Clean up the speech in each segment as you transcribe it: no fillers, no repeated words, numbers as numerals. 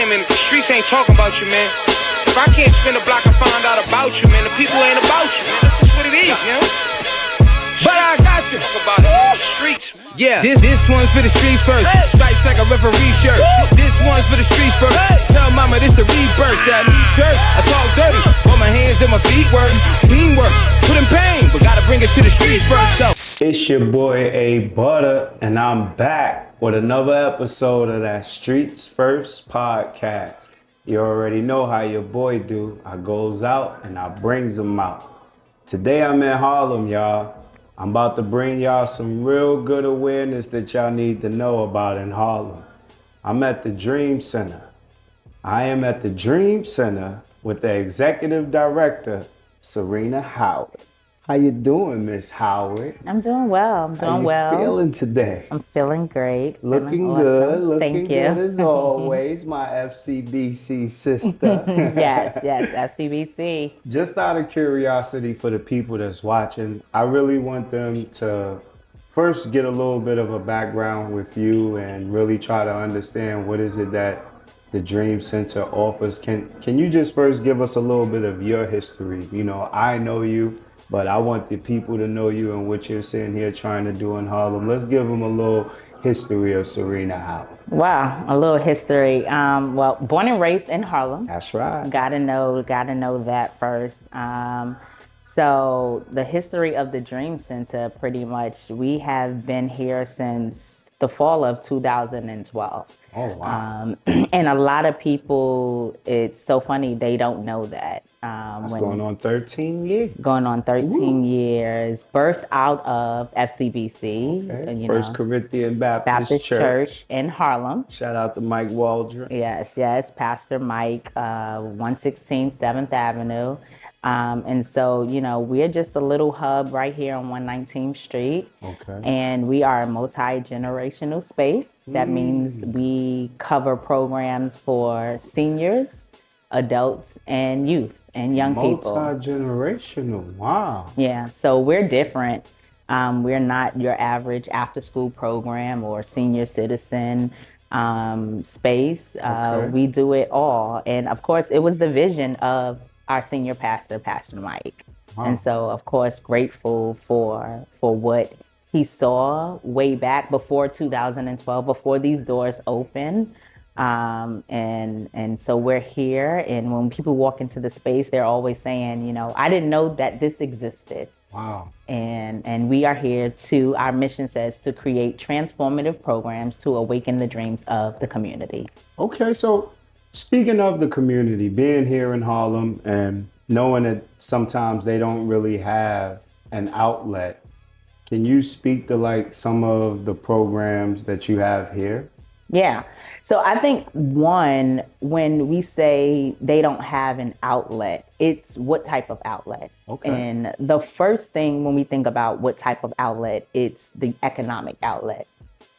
saying, man, if the streets ain't talking about you, man. If I can't spin a block and find out about you, man, the people ain't about you, man. That's just what it is, you know? But I got to talk about it, man. The streets, man. Yeah, this one's for the streets first. Stripes like a referee shirt. This one's for the streets first. Tell mama this the rebirth. Say I need church, I talk dirty. Put my hands and my feet work. Teamwork, put in pain, but gotta bring it to the streets first though. It's your boy Butta, and I'm back with another episode of that Streets First podcast. You already know how your boy do. I goes out and I brings them out. Today I'm in Harlem, y'all. I'm about to bring y'all some real good awareness that y'all need to know about in Harlem. I'm at the Dream Center. I am at the Dream Center with the executive director, Serena Howard. How you doing, Miss Howard? I'm doing well. How you feeling today? I'm feeling great. Looking awesome. good. Looking Thank good you. as always, my FCBC sister. Yes, FCBC. Just out of curiosity for the people that's watching, I really want them to first get a little bit of a background with you and really try to understand what is it that the Dream Center offers. Can you just first give us a little bit of your history? You know, I know you, but I want the people to know you and what you're sitting here trying to do in Harlem. Let's give them a little history of Serena Howard. Wow, a little history. Well, born and raised in Harlem. That's right. Gotta know that first. So the history of the Dream Center, pretty much, we have been here since the fall of 2012. Oh, wow. And a lot of people, it's so funny, they don't know that. That's going on 13 years. Going on 13 years, birthed out of FCBC. Okay. First Corinthian Baptist Church in Harlem. Shout out to Mike Waldron. Yes, Pastor Mike, 116 7th Avenue. And so, you know, we're just a little hub right here on 119th Street. Okay. And we are a multi-generational space. That means we cover programs for seniors, adults, and youth and young people. Multi-generational, wow. Yeah, so we're different. We're not your average after-school program or senior citizen space. We do it all. And of course, it was the vision of our senior pastor, Pastor Mike. Wow. And so, of course, grateful for what he saw way back before 2012, before these doors opened. And so we're here. And when people walk into the space, they're always saying, you know, I didn't know that this existed. Wow. And we are here to, our mission says, to create transformative programs to awaken the dreams of the community. Okay, so speaking of the community, being here in Harlem and knowing that sometimes they don't really have an outlet, can you speak to like some of the programs that you have here? Yeah. So I think one, when we say they don't have an outlet, it's what type of outlet. Okay. And the first thing when we think about what type of outlet, it's the economic outlet.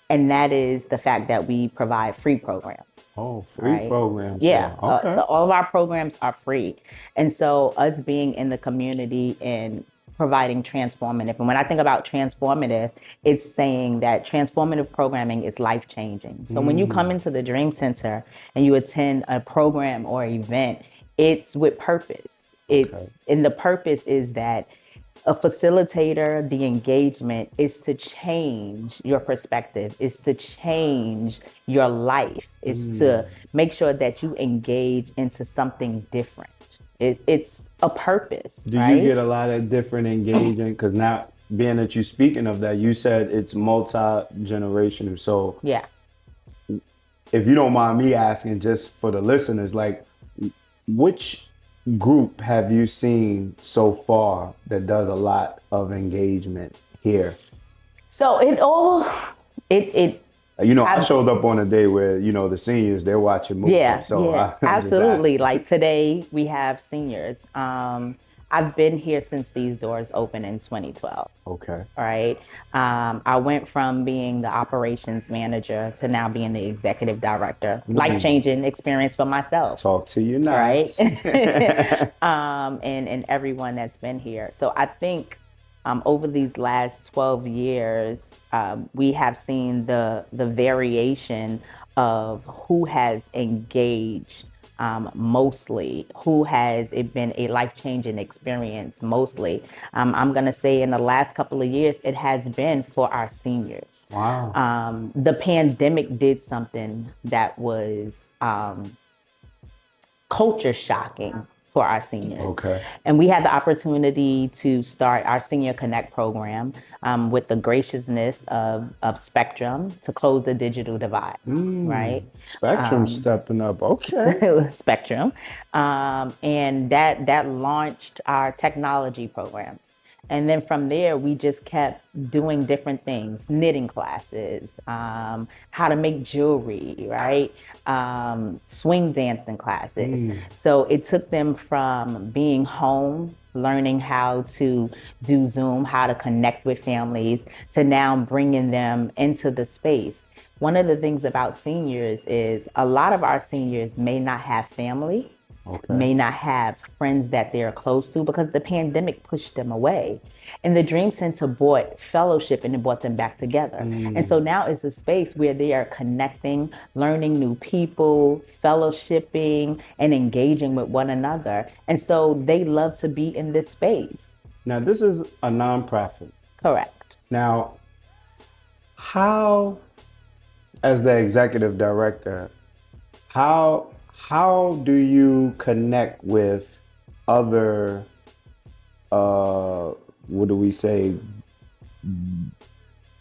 And that is the fact that we provide free programs. Oh, free programs. Yeah. Okay. So all of our programs are free. And so us being in the community and providing transformative. And when I think about transformative, it's saying that transformative programming is life-changing. So when you come into the Dream Center and you attend a program or event, it's with purpose. And the purpose is that a facilitator, the engagement is to change your perspective, is to change your life, is to make sure that you engage into something different. It's a purpose. Do you get a lot of different engagement? Because now, being that you're speaking of that, you said it's multi-generational. So yeah, if you don't mind me asking, just for the listeners, like, which group have you seen so far that does a lot of engagement here? So you know, I showed up on a day where, you know, the seniors, they're watching movies. Absolutely. Like today we have seniors. I've been here since these doors opened in 2012. Okay. All right. I went from being the operations manager to now being the executive director. Life-changing experience for myself. Talk to you now. Right. and everyone that's been here. So I think over these last 12 years, we have seen the variation of who has engaged mostly, who has it been a life-changing experience mostly. I'm going to say in the last couple of years, it has been for our seniors. Wow. The pandemic did something that was culture shocking for our seniors. Okay. And we had the opportunity to start our Senior Connect program with the graciousness of Spectrum to close the digital divide, right? Spectrum stepping up. Okay. So it was Spectrum. And that launched our technology programs. And then from there, we just kept doing different things, knitting classes, how to make jewelry, right? Swing dancing classes. So it took them from being home, learning how to do Zoom, how to connect with families, to now bringing them into the space. One of the things about seniors is a lot of our seniors may not have family, may not have friends that they're close to because the pandemic pushed them away. And the Dream Center brought fellowship and it brought them back together. And so now it's a space where they are connecting, learning new people, fellowshipping, and engaging with one another. And so they love to be in this space. Now, this is a nonprofit. Correct. Now, how, as the executive director, how do you connect with other, what do we say,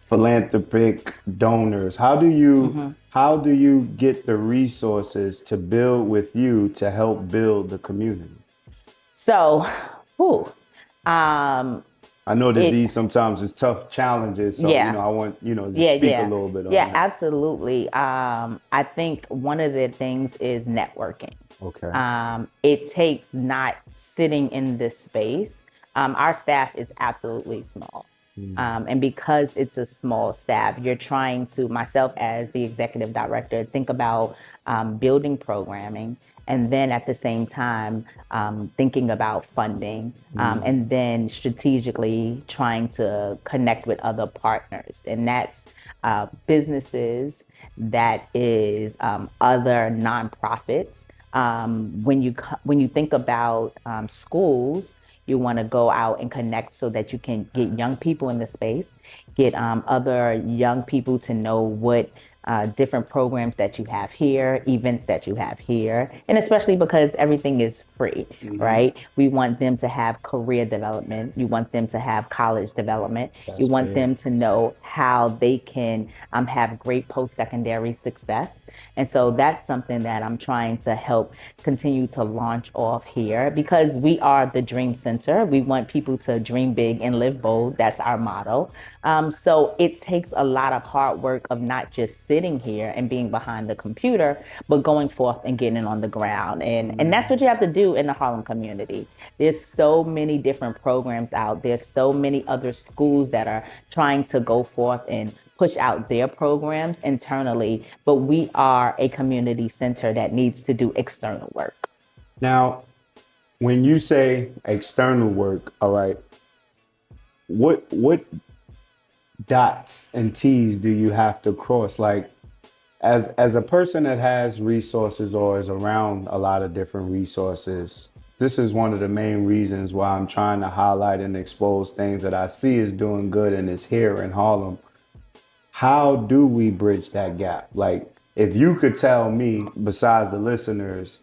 philanthropic donors? How do you get the resources to build with you to help build the community? So, I know that these sometimes is tough challenges, so I want to speak a little bit on that. Absolutely. I think one of the things is networking. Okay. It takes not sitting in this space. Our staff is absolutely small. And because it's a small staff, you're trying to, myself as the executive director, think about building programming, and then at the same time, thinking about funding, and then strategically trying to connect with other partners. And that's businesses, that is other nonprofits. When you think about schools, you want to go out and connect so that you can get young people in the space, get other young people to know what different programs that you have here, events that you have here, and especially because everything is free, right? We want them to have career development. You want them to have college development. You want them to know how they can have great post-secondary success. And so that's something that I'm trying to help continue to launch off here, because we are the Dream Center. We want people to dream big and live bold. That's our motto. So it takes a lot of hard work of not just sitting here and being behind the computer, but going forth and getting on the ground. And that's what you have to do in the Harlem community. There's so many different programs out. There's so many other schools that are trying to go forth and push out their programs internally, but we are a community center that needs to do external work. Now, when you say external work, all right, what dots and T's do you have to cross? Like, as a person that has resources or is around a lot of different resources, this is one of the main reasons why I'm trying to highlight and expose things that I see is doing good and is here in Harlem. How do we bridge that gap? Like, if you could tell me, besides the listeners,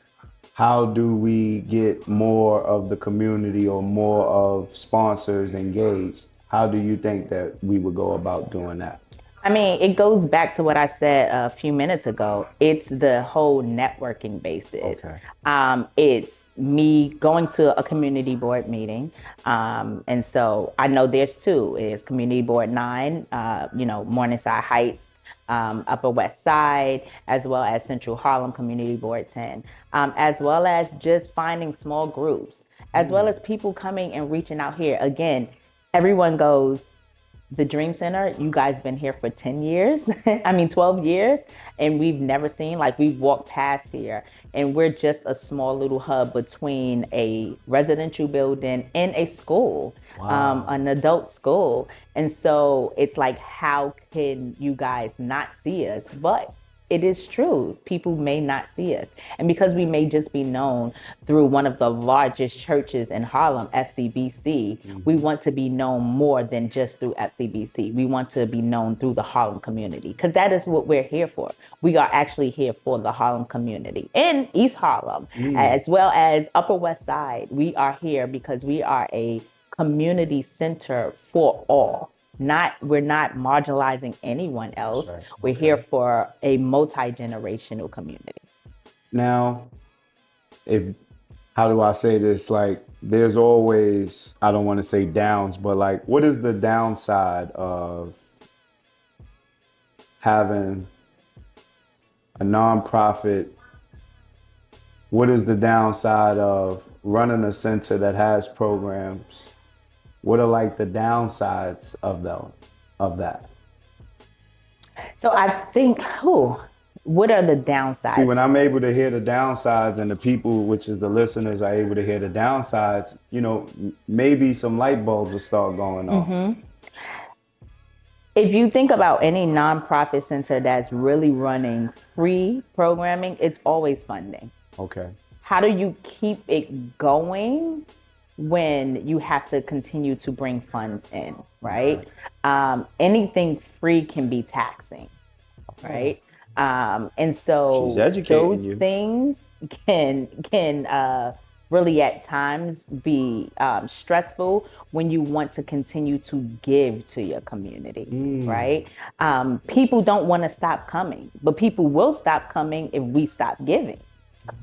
how do we get more of the community or more of sponsors engaged? How do you think that we would go about doing that? I mean, it goes back to what I said a few minutes ago. It's the whole networking basis. Okay. It's me going to a community board meeting. And so I know there's two. It's Community Board 9, Morningside Heights, Upper West Side, as well as Central Harlem Community Board 10, as well as just finding small groups, as well as people coming and reaching out here. Again, everyone goes, the Dream Center, you guys been here for 10 years, 12 years, and we've never seen, we've walked past here, and we're just a small little hub between a residential building and a school, an adult school. And so it's like, how can you guys not see us? But it is true. People may not see us. And because we may just be known through one of the largest churches in Harlem, FCBC, we want to be known more than just through FCBC. We want to be known through the Harlem community, because that is what we're here for. We are actually here for the Harlem community in East Harlem, as well as Upper West Side. We are here because we are a community center for all. We're not marginalizing anyone else. Right. We're here for a multi-generational community. Now, how do I say this? Like, there's always, I don't want to say downs, but like, what is the downside of having a nonprofit? What is the downside of running a center that has programs? What are like the downsides of that? So I think, what are the downsides? See, when I'm able to hear the downsides and the people, which is the listeners, are able to hear the downsides, maybe some light bulbs will start going off. If you think about any nonprofit center that's really running free programming, it's always funding. Okay. How do you keep it going when you have to continue to bring funds in, right? Anything free can be taxing, right? And so She's educating those you. things can really at times be stressful when you want to continue to give to your community, right? People don't want to stop coming, but people will stop coming if we stop giving,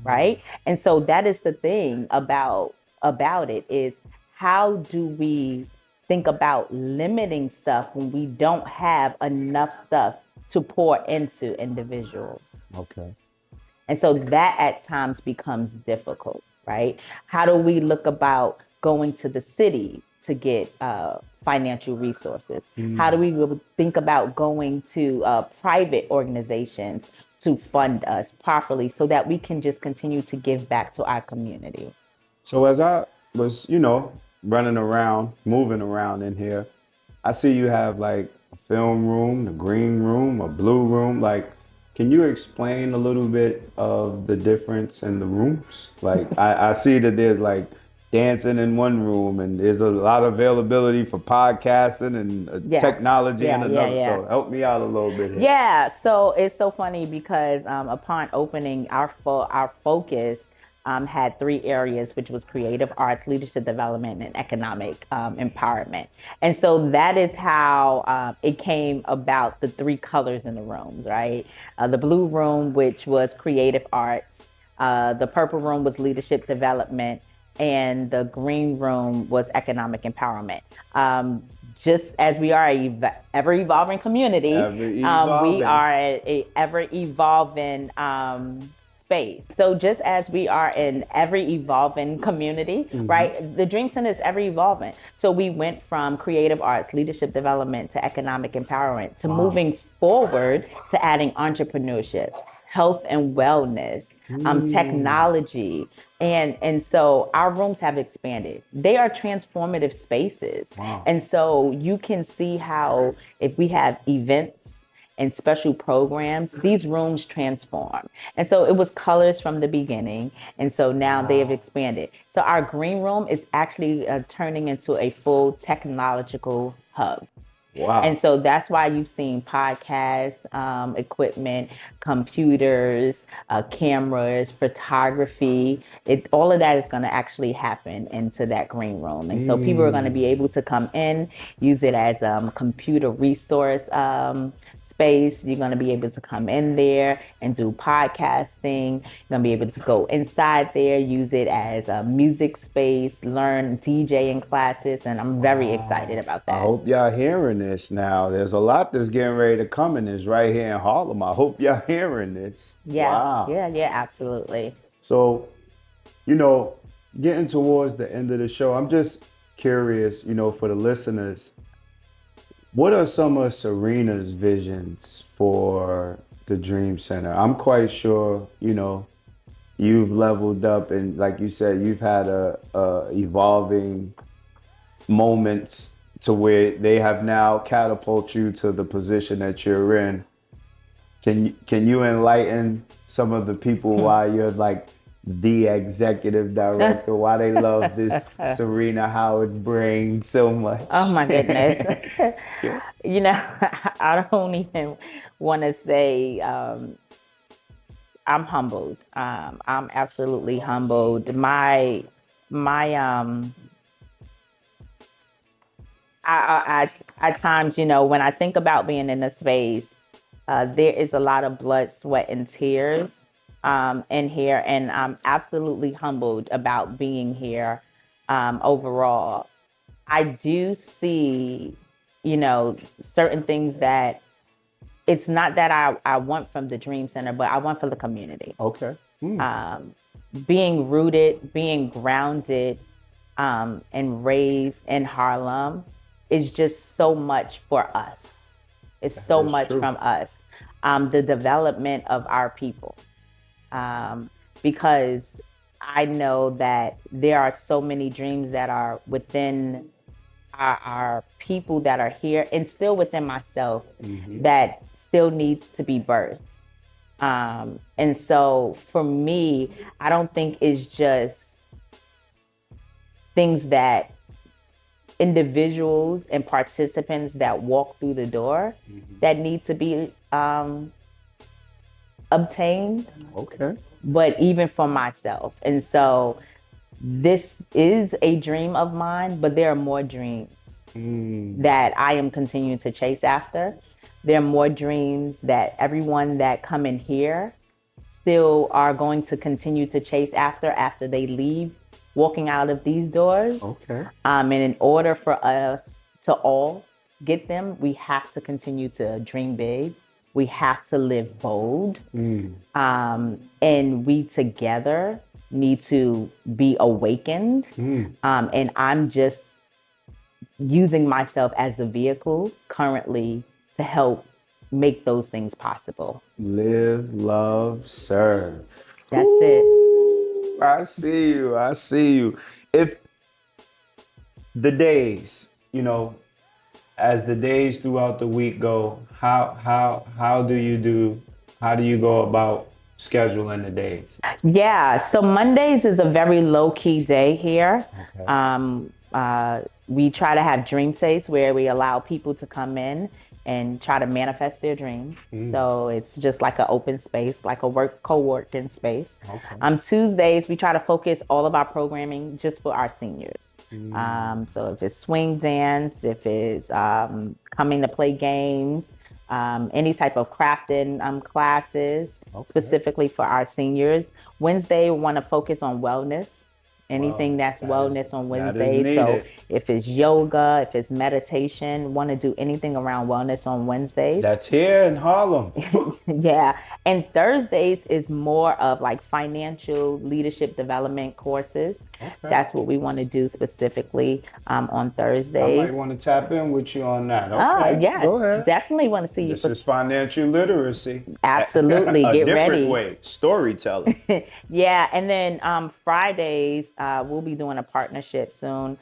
right? And so that is the thing about it, is how do we think about limiting stuff when we don't have enough stuff to pour into individuals? Okay. And so that at times becomes difficult, right? How do we look about going to the city to get financial resources? How do we think about going to private organizations to fund us properly so that we can just continue to give back to our community? So as I was, running around, moving around in here, I see you have like a film room, a green room, a blue room. Like, can you explain a little bit of the difference in the rooms? Like, I see that there's like dancing in one room and there's a lot of availability for podcasting and technology in another. So help me out a little bit here. Yeah, so it's so funny because upon opening, our focus had 3 areas, which was creative arts, leadership development, and economic empowerment. And so that is how it came about, the 3 colors in the rooms, right? The blue room, which was creative arts, the purple room was leadership development, and the green room was economic empowerment. Just as we are a ever-evolving community, we are a ever-evolving space. So just as we are an ever-evolving community, right? The Dream Center is ever-evolving. So we went from creative arts, leadership development, to economic empowerment, to moving forward to adding entrepreneurship, health and wellness, technology. And so our rooms have expanded. They are transformative spaces. And so you can see how if we have events and special programs, these rooms transform. And so it was colors from the beginning. And so now they have expanded. So our green room is actually turning into a full technological hub. Wow. And so that's why you've seen podcasts, equipment, computers, cameras, photography. All of that is going to actually happen into that green room. And so people are going to be able to come in, use it as a computer resource space. You're going to be able to come in there and do podcasting. You're going to be able to go inside there, use it as a music space, learn DJing classes. And I'm very excited about that. I hope y'all hearing this now. There's a lot that's getting ready to come in this right here in Harlem. I hope y'all hearing this. Yeah. Wow. Yeah, absolutely. So, getting towards the end of the show, I'm just curious, for the listeners, what are some of Serena's visions for the Dream Center? I'm quite sure, you've leveled up and like you said, you've had a evolving moments to where they have now catapulted you to the position that you're in. Can you enlighten some of the people why you're like the executive director, why they love this Serena Howard brain so much? Oh my goodness. Yeah. You know, I don't even want to say I'm humbled. I'm absolutely humbled. My at times, you know, when I think about being in a space, there is a lot of blood, sweat, and tears in here, and I'm absolutely humbled about being here overall. I do see, you know, certain things that it's not that I want from the Dream Center, but I want for the community. Okay. Being rooted, being grounded, and raised in Harlem is just so much for us. It's so is much true. from us. The development of our people. Because I know that there are so many dreams that are within our people that are here and still within myself that still needs to be birthed. And so for me, I don't think it's just things that individuals and participants that walk through the door that need to be obtained, Okay. but even for myself. And so this is a dream of mine, but there are more dreams that I am continuing to chase after. There are more dreams that everyone that come in here still are going to continue to chase after they leave walking out of these doors. Okay. And in order for us to all get them, we have to continue to dream big. We have to live bold. And we together need to be awakened. And I'm just using myself as the vehicle currently to help make those things possible. Live, love, serve. That's it. I see you. I see you. If the days, you know, as the days throughout the week go, how do you go about scheduling the days? Yeah, so Mondays is a very low key day here. We try to have dream states where we allow people to come in and try to manifest their dreams. So it's just like an open space, like a co-working space. Tuesdays, we try to focus all of our programming just for our seniors. So if it's swing dance, if it's coming to play games, any type of crafting classes, specifically for our seniors. Wednesday, we want to focus on wellness. Anything that's wellness on Wednesdays. So if it's yoga, if it's meditation, want to do anything around wellness on Wednesdays. That's here in Harlem. Yeah. And Thursdays is more of like financial leadership development courses. That's what we want to do specifically on Thursdays. I might want to tap in with you on that. Okay. Yes. Go ahead. Definitely want to see you. This is financial literacy. Absolutely. A Get different ready. way. Storytelling. Yeah. And then Fridays, we'll be doing a partnership soon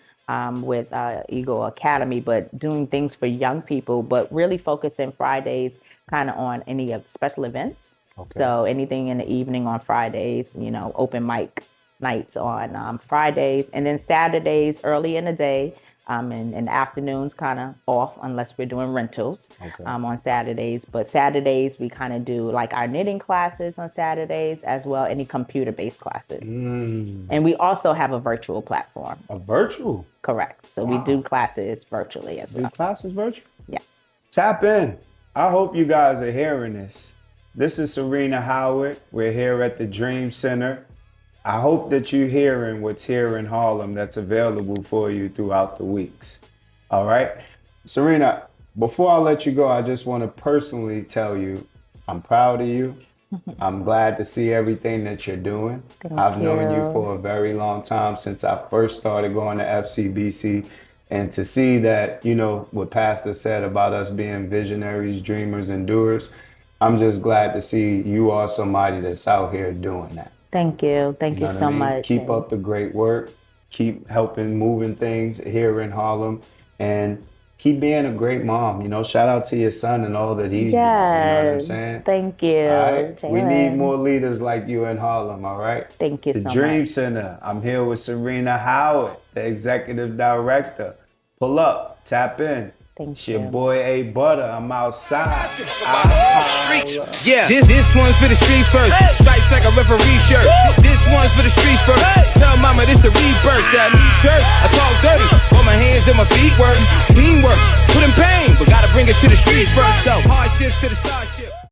with Eagle Academy, but doing things for young people, but really focusing Fridays kind of on any special events. So anything in the evening on Fridays, you know, open mic nights on Fridays, and then Saturdays early in the day, and afternoons kind of off unless we're doing rentals on Saturdays. But Saturdays we kind of do like our knitting classes on Saturdays, as well any computer-based classes. And we also have a virtual platform. A virtual? Correct. So we do classes virtually as well. Do classes virtual? Yeah. Tap in. I hope you guys are hearing this. This is Serena Howard. We're here at the Dream Center. I hope that you're hearing what's here in Harlem that's available for you throughout the weeks. All right? Serena, before I let you go, I just want to personally tell you I'm proud of you. I'm glad to see everything that you're doing. I've known you for a very long time, since I first started going to FCBC. And to see that, you know, what Pastor said about us being visionaries, dreamers, and doers, I'm just glad to see you are somebody that's out here doing that. Thank you. Thank you so much. Keep up the great work. Keep helping moving things here in Harlem. And keep being a great mom. You know, shout out to your son and all that he's doing. You know what I'm saying? Thank you. All right? We need Jalen. more leaders like you in Harlem, all right? Thank you The so Dream much. Center. I'm here with Serena Howard, the executive director. Pull up, tap in. Thank It's your you. boy Butta. I'm outside. Yeah, this one's for the streets first. Stripes like a referee shirt. This one's for the streets first. Tell mama this the rebirth. I need church. I talk dirty. Put my hands and my feet work. Teamwork. Put in pain, but gotta bring it to the streets first though. Hardships to the stars.